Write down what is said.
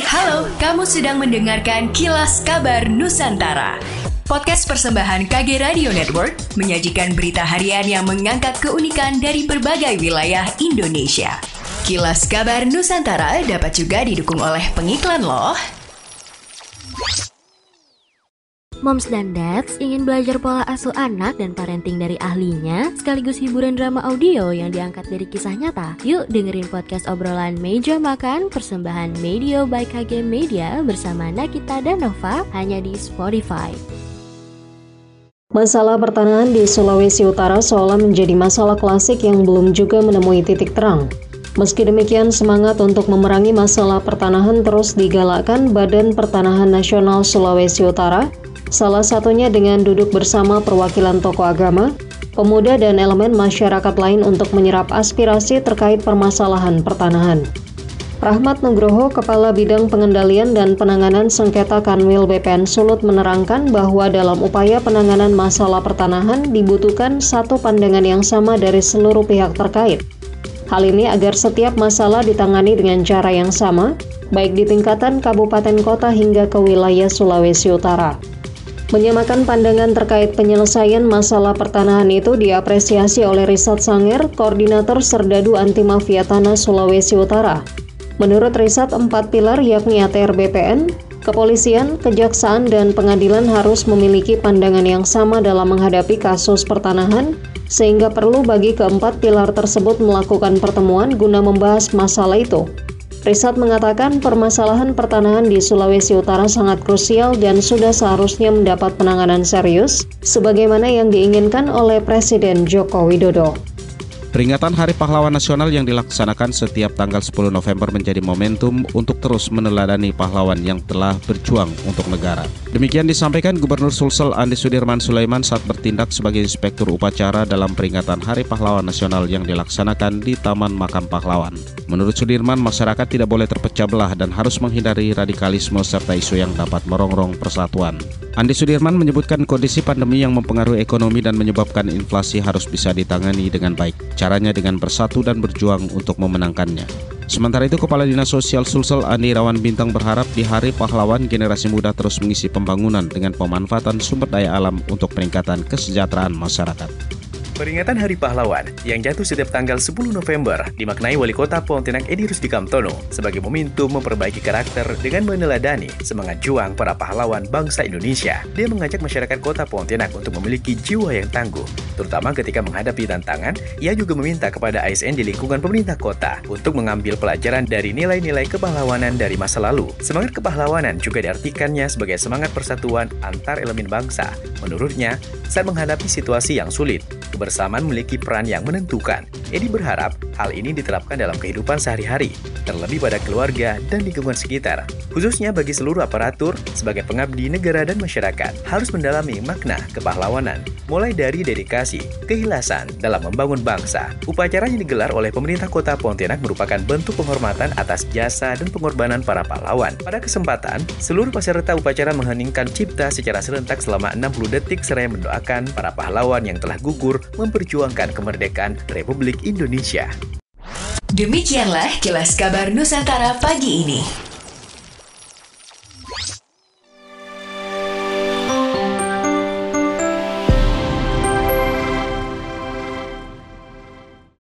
Halo, kamu sedang mendengarkan Kilas Kabar Nusantara. Podcast persembahan KG Radio Network menyajikan berita harian yang mengangkat keunikan dari berbagai wilayah Indonesia. Kilas Kabar Nusantara dapat juga didukung oleh pengiklan loh. Moms dan Dads ingin belajar pola asuh anak dan parenting dari ahlinya, sekaligus hiburan drama audio yang diangkat dari kisah nyata. Yuk dengerin podcast obrolan Meja Makan persembahan Medio by KG Media bersama Nakita dan Nova hanya di Spotify. Masalah pertanahan di Sulawesi Utara seolah menjadi masalah klasik yang belum juga menemui titik terang. Meski demikian, semangat untuk memerangi masalah pertanahan terus digalakkan Badan Pertanahan Nasional Sulawesi Utara, salah satunya dengan duduk bersama perwakilan tokoh agama, pemuda dan elemen masyarakat lain untuk menyerap aspirasi terkait permasalahan pertanahan. Rahmat Nugroho, Kepala Bidang Pengendalian dan Penanganan Sengketa Kanwil BPN Sulut menerangkan bahwa dalam upaya penanganan masalah pertanahan dibutuhkan satu pandangan yang sama dari seluruh pihak terkait. Hal ini agar setiap masalah ditangani dengan cara yang sama, baik di tingkatan kabupaten kota hingga ke wilayah Sulawesi Utara. Menyamakan pandangan terkait penyelesaian masalah pertanahan itu diapresiasi oleh Risat Sanger, Koordinator Serdadu Anti Mafia Tanah Sulawesi Utara. Menurut Risat, 4 pilar yakni ATR BPN, kepolisian, kejaksaan, dan pengadilan harus memiliki pandangan yang sama dalam menghadapi kasus pertanahan, sehingga perlu bagi keempat pilar tersebut melakukan pertemuan guna membahas masalah itu. Risat mengatakan permasalahan pertanahan di Sulawesi Utara sangat krusial dan sudah seharusnya mendapat penanganan serius, sebagaimana yang diinginkan oleh Presiden Joko Widodo. Peringatan Hari Pahlawan Nasional yang dilaksanakan setiap tanggal 10 November menjadi momentum untuk terus meneladani pahlawan yang telah berjuang untuk negara. Demikian disampaikan Gubernur Sulsel Andi Sudirman Sulaiman saat bertindak sebagai inspektur upacara dalam peringatan Hari Pahlawan Nasional yang dilaksanakan di Taman Makam Pahlawan. Menurut Sudirman, masyarakat tidak boleh terpecah belah dan harus menghindari radikalisme serta isu yang dapat merongrong persatuan. Andi Sudirman menyebutkan kondisi pandemi yang mempengaruhi ekonomi dan menyebabkan inflasi harus bisa ditangani dengan baik. Caranya dengan bersatu dan berjuang untuk memenangkannya. Sementara itu, Kepala Dinas Sosial Sulsel Andi Irawan Bintang berharap di Hari Pahlawan generasi muda terus mengisi pembangunan dengan pemanfaatan sumber daya alam untuk peningkatan kesejahteraan masyarakat. Peringatan Hari Pahlawan yang jatuh setiap tanggal 10 November dimaknai Wali Kota Pontianak Edi Rusdi Kamtono sebagai momentum memperbaiki karakter dengan meneladani semangat juang para pahlawan bangsa Indonesia. Dia mengajak masyarakat Kota Pontianak untuk memiliki jiwa yang tangguh, terutama ketika menghadapi tantangan. Ia juga meminta kepada ASN di lingkungan pemerintah kota untuk mengambil pelajaran dari nilai-nilai kepahlawanan dari masa lalu. Semangat kepahlawanan juga diartikannya sebagai semangat persatuan antar elemen bangsa. Menurutnya, saat menghadapi situasi yang sulit, kebersamaan memiliki peran yang menentukan. Edi berharap hal ini diterapkan dalam kehidupan sehari-hari, terlebih pada keluarga dan lingkungan sekitar. Khususnya bagi seluruh aparatur sebagai pengabdi negara dan masyarakat, harus mendalami makna kepahlawanan, mulai dari dedikasi, keikhlasan dalam membangun bangsa. Upacara yang digelar oleh pemerintah Kota Pontianak merupakan bentuk penghormatan atas jasa dan pengorbanan para pahlawan. Pada kesempatan, seluruh peserta upacara mengheningkan cipta secara serentak selama 60 detik seraya mendoakan para pahlawan yang telah gugur memperjuangkan kemerdekaan Republik Indonesia. Demikianlah Kilas Kabar Nusantara pagi ini.